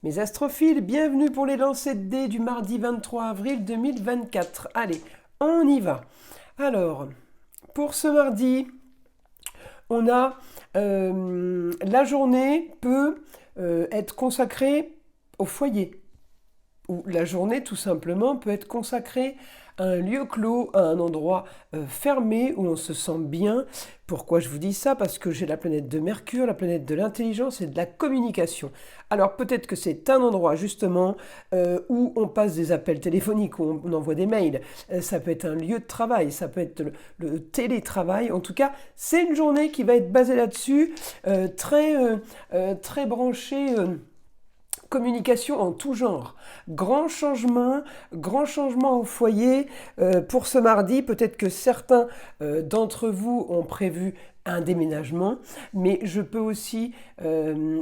Mes astrophiles, bienvenue pour les lancers de dés du mardi 23 avril 2024. Allez, on y va. Alors, pour ce mardi, on a la journée peut être consacrée au foyer. Ou la journée, tout simplement, peut être consacrée à un lieu clos, à un endroit fermé où on se sent bien. Pourquoi je vous dis ça? Parce que j'ai la planète de Mercure, la planète de l'intelligence et de la communication. Alors peut-être que c'est un endroit justement où on passe des appels téléphoniques, où on envoie des mails. Ça peut être un lieu de travail, ça peut être le télétravail. En tout cas, c'est une journée qui va être basée là-dessus, très branchée. Communication en tout genre. Grand changement au foyer pour ce mardi. Peut-être que certains d'entre vous ont prévu un déménagement, mais je peux aussi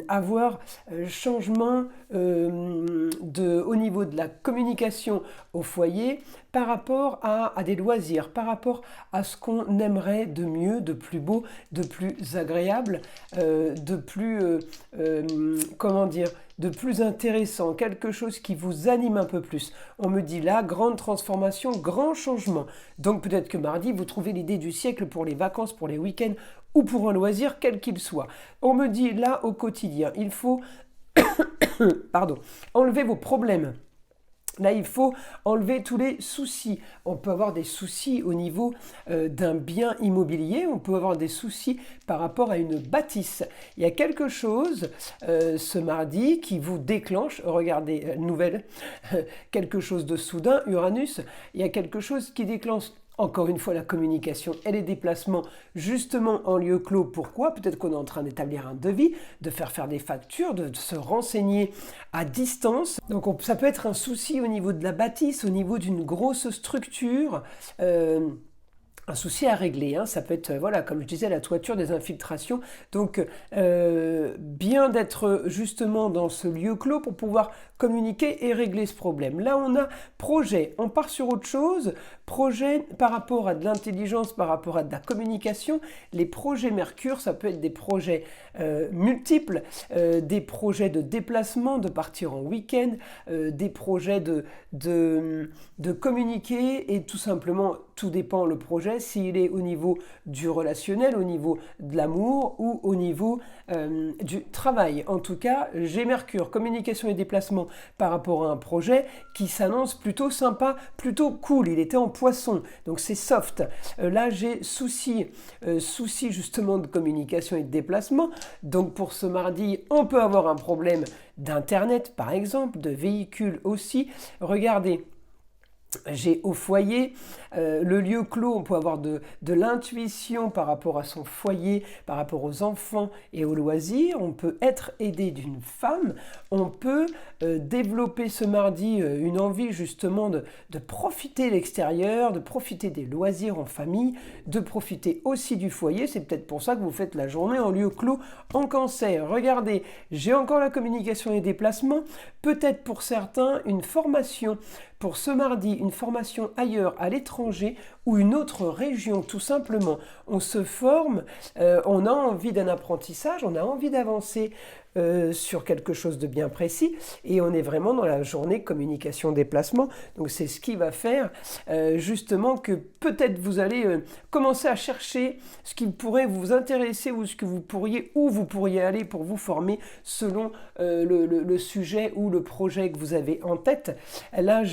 avoir changement au niveau de la communication au foyer par rapport à des loisirs, par rapport à ce qu'on aimerait de mieux, de plus beau, de plus agréable, de plus, comment dire, de plus intéressant, quelque chose qui vous anime un peu plus. On me dit là, grande transformation, grand changement. Donc peut-être que mardi, vous trouvez l'idée du siècle pour les vacances, pour les week-ends ou pour un loisir, quel qu'il soit. On me dit là, au quotidien, il faut enlever vos problèmes. Là, il faut enlever tous les soucis. On peut avoir des soucis au niveau d'un bien immobilier, on peut avoir des soucis par rapport à une bâtisse. Il y a quelque chose ce mardi qui vous déclenche, regardez, nouvelle, quelque chose de soudain, Uranus, il y a quelque chose qui déclenche encore une fois la communication et les déplacements justement en lieu clos. Pourquoi? Peut-être qu'on est en train d'établir un devis, de faire des factures, de se renseigner à distance. Donc ça peut être un souci au niveau de la bâtisse, au niveau d'une grosse structure. Un souci à régler, hein. Ça peut être, voilà, comme je disais, la toiture, des infiltrations. Donc, bien d'être justement dans ce lieu clos pour pouvoir communiquer et régler ce problème. Là, on a projet, on part sur autre chose. Projet par rapport à de l'intelligence, par rapport à de la communication. Les projets Mercure, ça peut être des projets multiples, des projets de déplacement, de partir en week-end, des projets de communiquer et tout simplement, tout dépend le projet, s'il est au niveau du relationnel, au niveau de l'amour ou au niveau du travail. En tout cas, j'ai Mercure, communication et déplacement par rapport à un projet qui s'annonce plutôt sympa, plutôt cool. Il était en poisson, donc c'est soft. Là, j'ai souci justement de communication et de déplacement. Donc pour ce mardi, on peut avoir un problème d'internet par exemple, de véhicule aussi. Regardez. J'ai au foyer, le lieu clos, on peut avoir de l'intuition par rapport à son foyer, par rapport aux enfants et aux loisirs. On peut être aidé d'une femme. On peut développer ce mardi une envie justement de profiter de l'extérieur, de profiter des loisirs en famille, de profiter aussi du foyer. C'est peut-être pour ça que vous faites la journée en lieu clos en Cancer. Regardez, j'ai encore la communication et déplacements. Peut-être pour certains une formation. Pour ce mardi, une formation ailleurs, à l'étranger ou une autre région, tout simplement. On se forme, on a envie d'un apprentissage, on a envie d'avancer sur quelque chose de bien précis et on est vraiment dans la journée communication déplacement. Donc c'est ce qui va faire justement que peut-être vous allez commencer à chercher ce qui pourrait vous intéresser ou ce que vous pourriez aller pour vous former selon le sujet ou le projet que vous avez en tête. Là,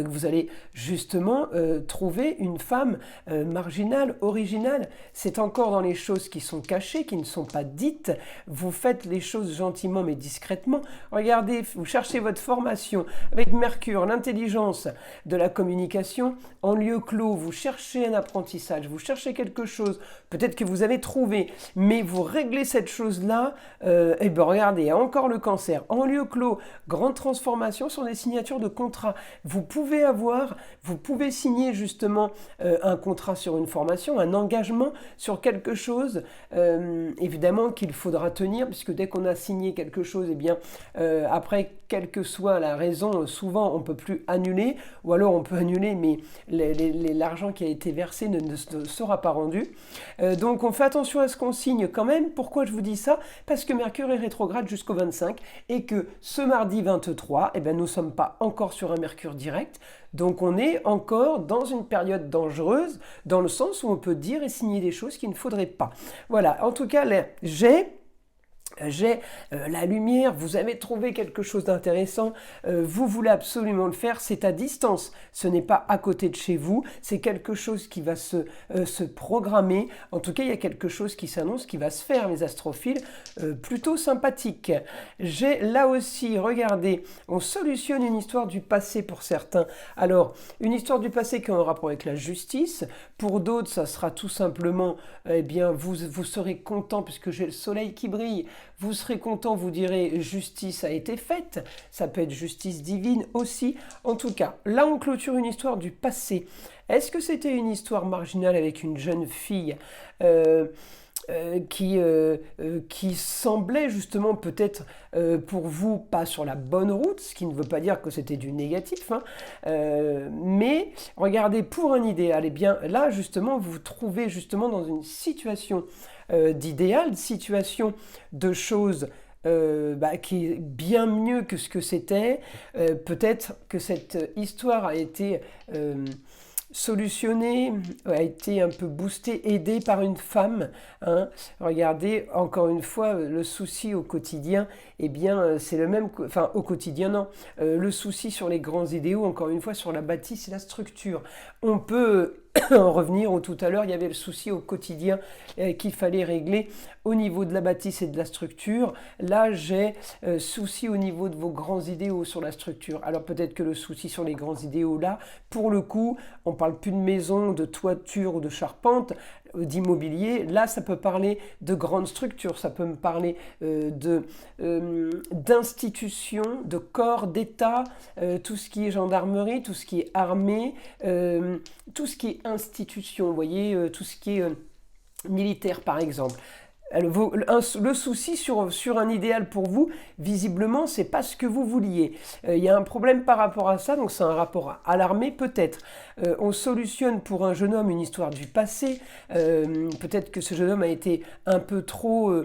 vous allez justement trouver une femme marginale, originale. C'est encore dans les choses qui sont cachées, qui ne sont pas dites. Vous faites les choses gentiment mais discrètement. Regardez, vous cherchez votre formation avec Mercure, l'intelligence de la communication en lieu clos. Vous cherchez un apprentissage, vous cherchez quelque chose. Peut-être que vous avez trouvé, mais vous réglez cette chose-là. Et bien regardez, encore le Cancer en lieu clos, grande transformation sur des signatures de contrats. Vous vous pouvez signer justement un contrat sur une formation, un engagement sur quelque chose, évidemment qu'il faudra tenir, puisque dès qu'on a signé quelque chose, eh bien, après, quelle que soit la raison, souvent on ne peut plus annuler, ou alors on peut annuler, mais l'argent qui a été versé ne sera pas rendu. Donc on fait attention à ce qu'on signe quand même. Pourquoi je vous dis ça? Parce que Mercure est rétrograde jusqu'au 25 et que ce mardi 23, eh bien, nous ne sommes pas encore sur un Mercure direct. Donc on est encore dans une période dangereuse, dans le sens où on peut dire et signer des choses qu'il ne faudrait pas. Voilà, en tout cas, j'ai la lumière, vous avez trouvé quelque chose d'intéressant, vous voulez absolument le faire, c'est à distance, ce n'est pas à côté de chez vous, c'est quelque chose qui va se programmer, en tout cas il y a quelque chose qui s'annonce, qui va se faire, les astrophiles, plutôt sympathique. J'ai là aussi, regardez, on solutionne une histoire du passé pour certains. Alors, une histoire du passé qui a un rapport avec la justice, pour d'autres ça sera tout simplement, eh bien vous serez content puisque j'ai le soleil qui brille, vous serez content, vous direz justice a été faite, ça peut être justice divine aussi. En tout cas, là on clôture une histoire du passé. Est-ce que c'était une histoire marginale avec une jeune fille qui semblait justement peut-être pour vous pas sur la bonne route, ce qui ne veut pas dire que c'était du négatif, hein, mais regardez, pour un idéal, eh bien là justement vous vous trouvez justement dans une situation d'idéal, situation de choses qui est bien mieux que ce que c'était. Peut-être que cette histoire a été solutionnée, a été un peu boostée, aidée par une femme. Hein. Regardez, encore une fois, le souci au quotidien, eh bien, c'est le même, enfin, au quotidien, non. Le souci sur les grands idéaux, encore une fois, sur la bâtisse et la structure. On peut en revenir où tout à l'heure, il y avait le souci au quotidien qu'il fallait régler au niveau de la bâtisse et de la structure. Là, j'ai souci au niveau de vos grands idéaux sur la structure. Alors peut-être que le souci sur les grands idéaux, là, pour le coup, on ne parle plus de maison, de toiture ou de charpente, d'immobilier. Là, ça peut parler de grandes structures, ça peut me parler d'institutions, de corps d'État, tout ce qui est gendarmerie, tout ce qui est armée, tout ce qui est institution, vous voyez, tout ce qui est militaire par exemple. Le souci sur un idéal pour vous, visiblement, c'est pas ce que vous vouliez. Il y a un problème par rapport à ça, donc c'est un rapport à l'armée peut-être. On solutionne pour un jeune homme une histoire du passé. Peut-être que ce jeune homme a été un peu trop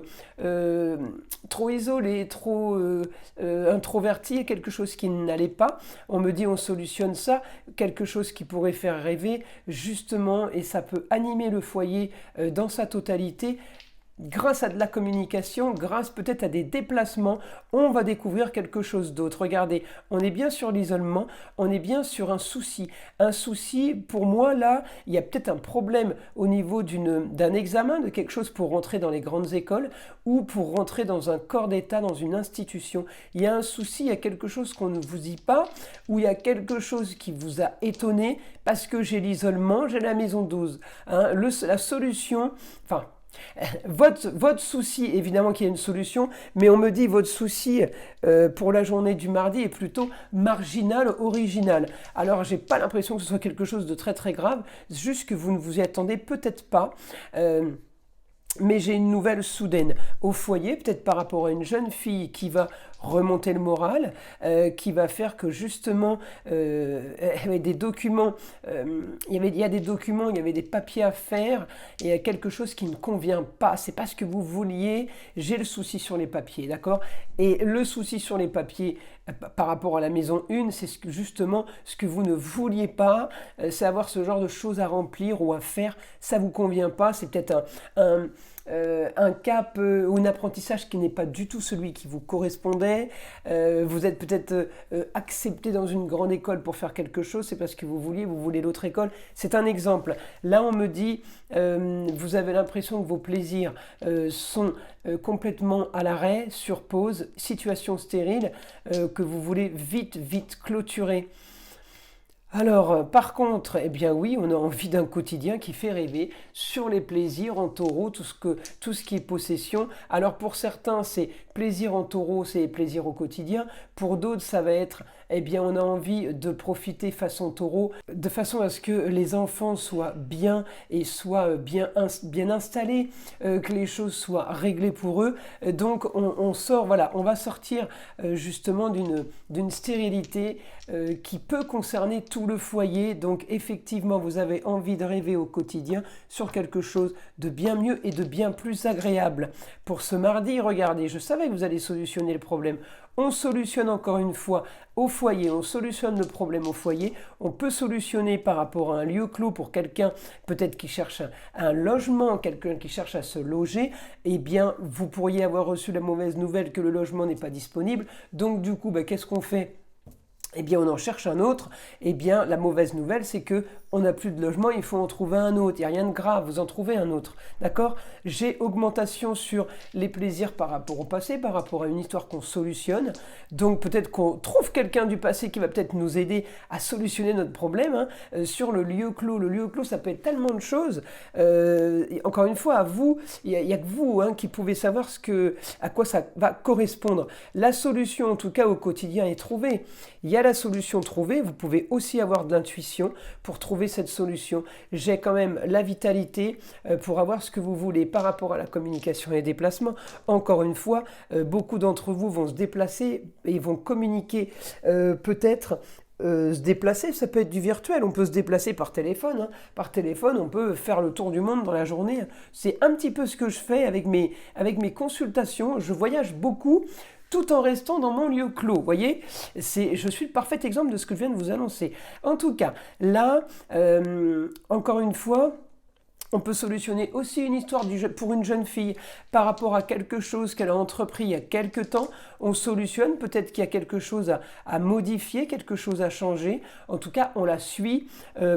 isolé, trop introverti, quelque chose qui n'allait pas. On me dit on solutionne ça, quelque chose qui pourrait faire rêver, justement, et ça peut animer le foyer dans sa totalité. Grâce à de la communication, grâce peut-être à des déplacements, on va découvrir quelque chose d'autre. Regardez, on est bien sur l'isolement, on est bien sur un souci. Un souci, pour moi, là, il y a peut-être un problème au niveau d'un examen, de quelque chose pour rentrer dans les grandes écoles ou pour rentrer dans un corps d'État, dans une institution. Il y a un souci, il y a quelque chose qu'on ne vous dit pas, ou il y a quelque chose qui vous a étonné parce que j'ai l'isolement, j'ai la maison 12. Hein, la solution, enfin, votre souci, évidemment qu'il y a une solution, mais on me dit votre souci pour la journée du mardi est plutôt marginal, original. Alors j'ai pas l'impression que ce soit quelque chose de très très grave, juste que vous ne vous y attendez peut-être pas. Mais j'ai une nouvelle soudaine au foyer, peut-être par rapport à une jeune fille qui va remonter le moral, qui va faire que justement, il y avait des documents, il y a des documents, il y avait des papiers à faire, et il y a quelque chose qui ne convient pas, c'est pas ce que vous vouliez, j'ai le souci sur les papiers, d'accord? Et le souci sur les papiers, par rapport à la maison 1, c'est justement ce que vous ne vouliez pas, c'est avoir ce genre de choses à remplir ou à faire, ça vous convient pas, c'est peut-être un cap ou un apprentissage qui n'est pas du tout celui qui vous correspondait. Vous êtes peut-être accepté dans une grande école pour faire quelque chose, c'est parce que vous voulez l'autre école. C'est un exemple. Là, on me dit, vous avez l'impression que vos plaisirs sont complètement à l'arrêt, sur pause, situation stérile, que vous voulez vite clôturer. Alors, par contre, eh bien oui, on a envie d'un quotidien qui fait rêver sur les plaisirs en taureau, tout ce qui est possession. Alors pour certains, c'est plaisir en taureau, c'est plaisir au quotidien. Pour d'autres, ça va être eh bien on a envie de profiter façon taureau, de façon à ce que les enfants soient bien et soient bien installés, que les choses soient réglées pour eux. Donc on sort, voilà, on va sortir justement d'une stérilité qui peut concerner tout le foyer. Donc effectivement, vous avez envie de rêver au quotidien sur quelque chose de bien mieux et de bien plus agréable. Pour ce mardi, regardez, je savais que vous allez solutionner le problème. On solutionne encore une fois au foyer, on solutionne le problème au foyer. On peut solutionner par rapport à un lieu clos pour quelqu'un peut-être qui cherche un logement, quelqu'un qui cherche à se loger. Eh bien, vous pourriez avoir reçu la mauvaise nouvelle que le logement n'est pas disponible. Donc du coup, qu'est-ce qu'on fait ? Eh bien, on en cherche un autre. Eh bien, la mauvaise nouvelle, c'est que on n'a plus de logement, il faut en trouver un autre. Il n'y a rien de grave, vous en trouvez un autre. D'accord ? J'ai augmentation sur les plaisirs par rapport au passé, par rapport à une histoire qu'on solutionne. Donc, peut-être qu'on trouve quelqu'un du passé qui va peut-être nous aider à solutionner notre problème. Sur le lieu clos, ça peut être tellement de choses. Encore une fois, à vous, il n'y a que vous qui pouvez savoir à quoi ça va correspondre. La solution, en tout cas, au quotidien est trouvée. Il y a la solution trouvée, vous pouvez aussi avoir de l'intuition pour trouver cette solution. J'ai quand même la vitalité pour avoir ce que vous voulez par rapport à la communication et les déplacements. Encore une fois, beaucoup d'entre vous vont se déplacer et vont communiquer peut-être. Se déplacer, ça peut être du virtuel, on peut se déplacer par téléphone. Par téléphone, on peut faire le tour du monde dans la journée. C'est un petit peu ce que je fais avec mes consultations. Je voyage beaucoup tout en restant dans mon lieu clos. Vous voyez, je suis le parfait exemple de ce que je viens de vous annoncer. En tout cas, là, encore une fois, on peut solutionner aussi une histoire pour une jeune fille par rapport à quelque chose qu'elle a entrepris il y a quelque temps. On solutionne, peut-être qu'il y a quelque chose à modifier, quelque chose à changer. En tout cas, on la suit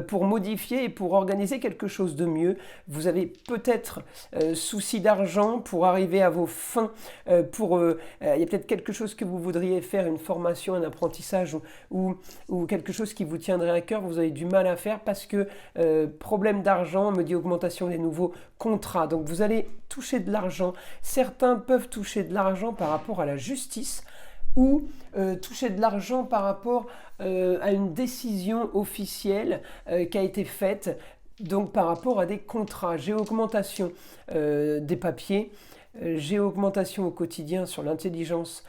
pour modifier et pour organiser quelque chose de mieux. Vous avez peut-être souci d'argent pour arriver à vos fins. Il y a peut-être quelque chose que vous voudriez faire, une formation, un apprentissage ou quelque chose qui vous tiendrait à cœur. Vous avez du mal à faire parce que problème d'argent, me dit augmentation des nouveaux contrats. Donc vous allez toucher de l'argent. Certains peuvent toucher de l'argent par rapport à la justice ou toucher de l'argent par rapport à une décision officielle qui a été faite. Donc par rapport à des contrats. J'ai augmentation des papiers. J'ai augmentation au quotidien sur l'intelligence,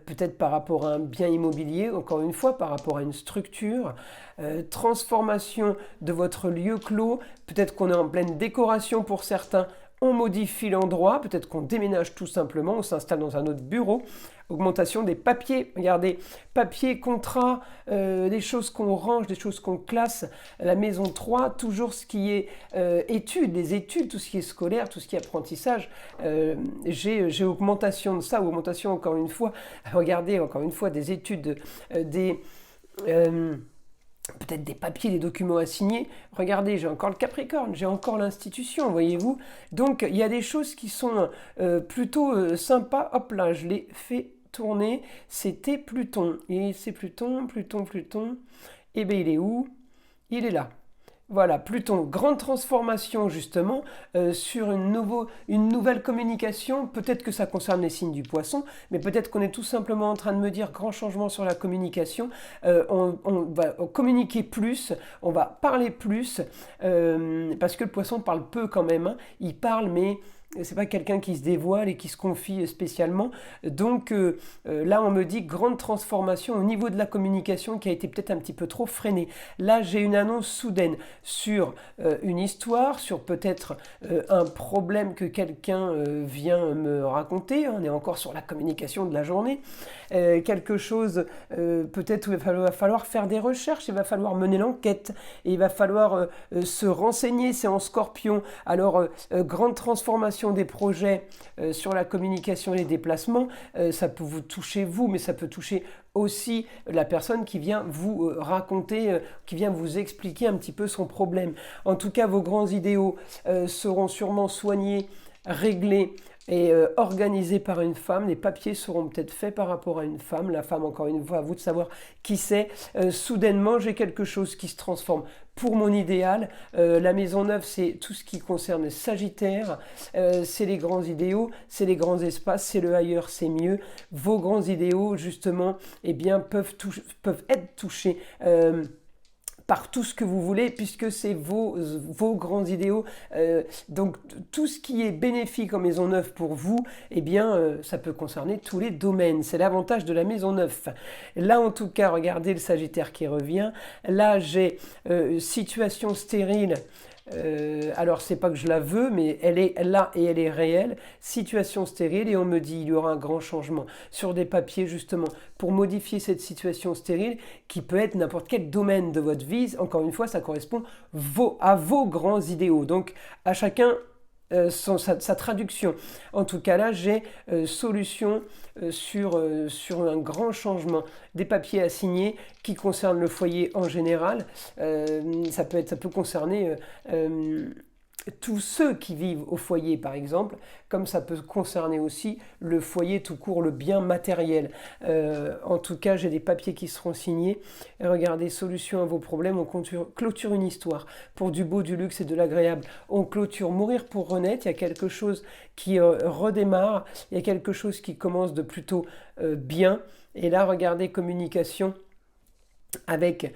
peut-être par rapport à un bien immobilier, encore une fois, par rapport à une structure, transformation de votre lieu clos, peut-être qu'on est en pleine décoration pour certains, on modifie l'endroit, peut-être qu'on déménage tout simplement, on s'installe dans un autre bureau. Augmentation des papiers, regardez, papier, contrat, des choses qu'on range, des choses qu'on classe. La maison 3, toujours ce qui est études, les études, tout ce qui est scolaire, tout ce qui est apprentissage. J'ai augmentation de ça, augmentation encore une fois, regardez encore une fois des études, peut-être des papiers, des documents à signer. Regardez, j'ai encore le Capricorne, j'ai encore l'institution, voyez-vous. Donc, il y a des choses qui sont plutôt sympas. Hop là, je l'ai fait tourner. C'était Pluton. Et c'est Pluton. Eh bien, il est où ? Il est là. Voilà, Pluton, grande transformation justement sur une nouvelle communication. Peut-être que ça concerne les signes du poisson, mais peut-être qu'on est tout simplement en train de me dire grand changement sur la communication. On va communiquer plus, on va parler plus, parce que le poisson parle peu quand même. Il parle, mais c'est pas quelqu'un qui se dévoile et qui se confie spécialement. Donc là, on me dit grande transformation au niveau de la communication qui a été peut-être un petit peu trop freinée. Là, j'ai une annonce soudaine sur une histoire, sur peut-être un problème que quelqu'un vient me raconter. On est encore sur la communication de la journée. Quelque chose peut-être où il va falloir faire des recherches, il va falloir mener l'enquête, et il va falloir se renseigner, c'est en Scorpion. Alors, grande transformation des projets sur la communication et les déplacements, ça peut vous toucher vous, mais ça peut toucher aussi la personne qui vient vous raconter, qui vient vous expliquer un petit peu son problème. En tout cas, vos grands idéaux seront sûrement soignés, réglés et organisé par une femme. Les papiers seront peut-être faits par rapport à une femme. La femme, encore une fois, à vous de savoir qui c'est. Soudainement, j'ai quelque chose qui se transforme pour mon idéal. La maison 9, c'est tout ce qui concerne le Sagittaire, c'est les grands idéaux, c'est les grands espaces, c'est le ailleurs, c'est mieux. Vos grands idéaux, justement, eh bien, peuvent être touchés. Par tout ce que vous voulez, puisque c'est vos grands idéaux. Donc, tout ce qui est bénéfique en maison 9 pour vous, eh bien, ça peut concerner tous les domaines. C'est l'avantage de la maison 9. Là, en tout cas, regardez le Sagittaire qui revient. Là, j'ai situation stérile. Alors, c'est pas que je la veux, mais elle est là et elle est réelle. Situation stérile, et on me dit il y aura un grand changement sur des papiers, justement, pour modifier cette situation stérile qui peut être n'importe quel domaine de votre vie. Encore une fois, ça correspond à vos grands idéaux. Donc, à chacun sa traduction. En tout cas, là, j'ai solution sur un grand changement. Des papiers à signer qui concernent le foyer en général. Ça peut concerner tous ceux qui vivent au foyer, par exemple, comme ça peut concerner aussi le foyer tout court, le bien matériel. En tout cas, j'ai des papiers qui seront signés. Regardez, solution à vos problèmes, on clôture une histoire pour du beau, du luxe et de l'agréable. On clôture mourir pour renaître, il y a quelque chose qui redémarre, il y a quelque chose qui commence de plutôt bien. Et là, regardez, communication avec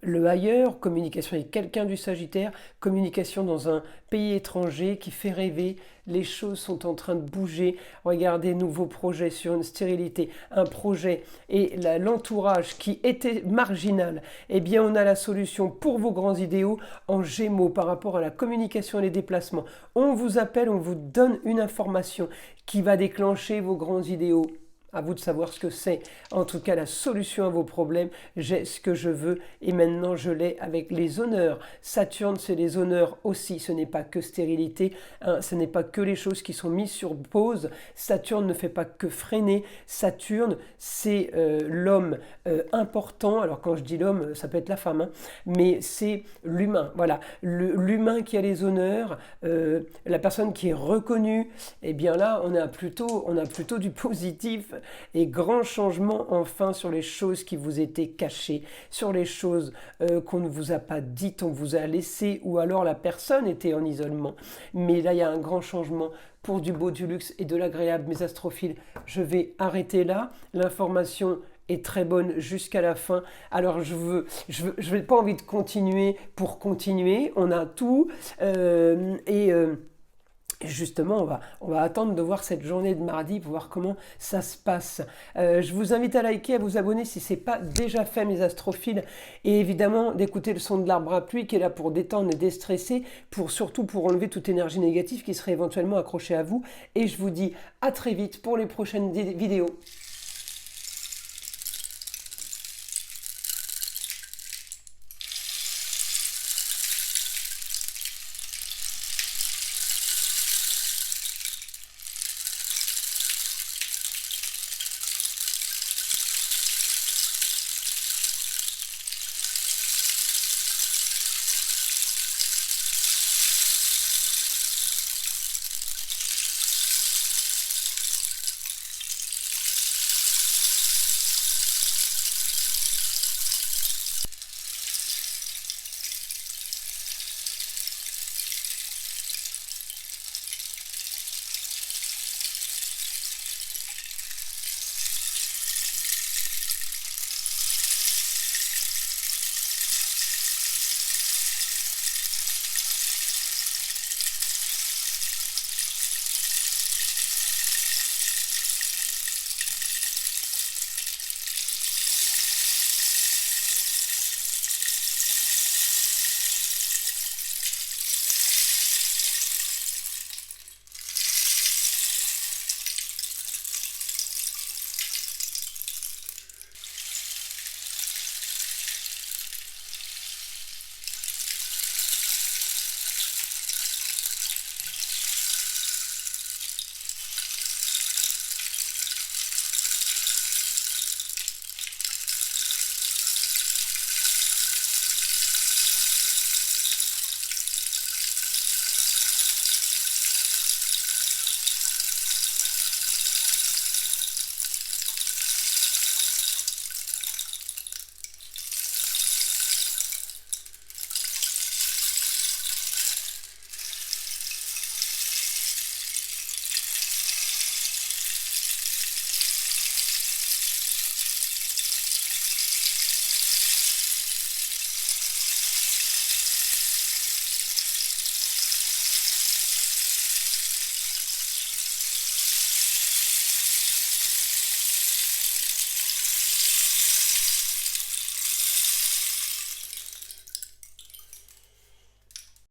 le ailleurs, communication avec quelqu'un du Sagittaire, communication dans un pays étranger qui fait rêver, les choses sont en train de bouger. Regardez, nouveaux projets sur une stérilité, un projet et l'entourage qui était marginal. Eh bien, on a la solution pour vos grands idéaux en Gémeaux par rapport à la communication et les déplacements. On vous appelle, on vous donne une information qui va déclencher vos grands idéaux. À vous de savoir ce que c'est. En tout cas, la solution à vos problèmes, j'ai ce que je veux et maintenant je l'ai avec les honneurs. Saturne, c'est les honneurs aussi. Ce n'est pas que stérilité, hein, ce n'est pas que les choses qui sont mises sur pause. Saturne ne fait pas que freiner. Saturne, c'est l'homme important. Alors quand je dis l'homme, ça peut être la femme, hein, mais c'est l'humain. Voilà, l'humain qui a les honneurs, la personne qui est reconnue. Et bien là, on a plutôt du positif. Et grand changement enfin sur les choses qui vous étaient cachées, sur les choses qu'on ne vous a pas dites, on vous a laissé, ou alors la personne était en isolement. Mais là, il y a un grand changement pour du beau, du luxe et de l'agréable. Mes astrophiles, je vais arrêter là. L'information est très bonne jusqu'à la fin. Alors je n'ai pas envie de continuer pour continuer. On a tout. Justement, on va attendre de voir cette journée de mardi pour voir comment ça se passe. Je vous invite à liker, à vous abonner si ce n'est pas déjà fait, mes astrophiles. Et évidemment, d'écouter le son de l'arbre à pluie qui est là pour détendre et déstresser, surtout pour enlever toute énergie négative qui serait éventuellement accrochée à vous. Et je vous dis à très vite pour les prochaines vidéos.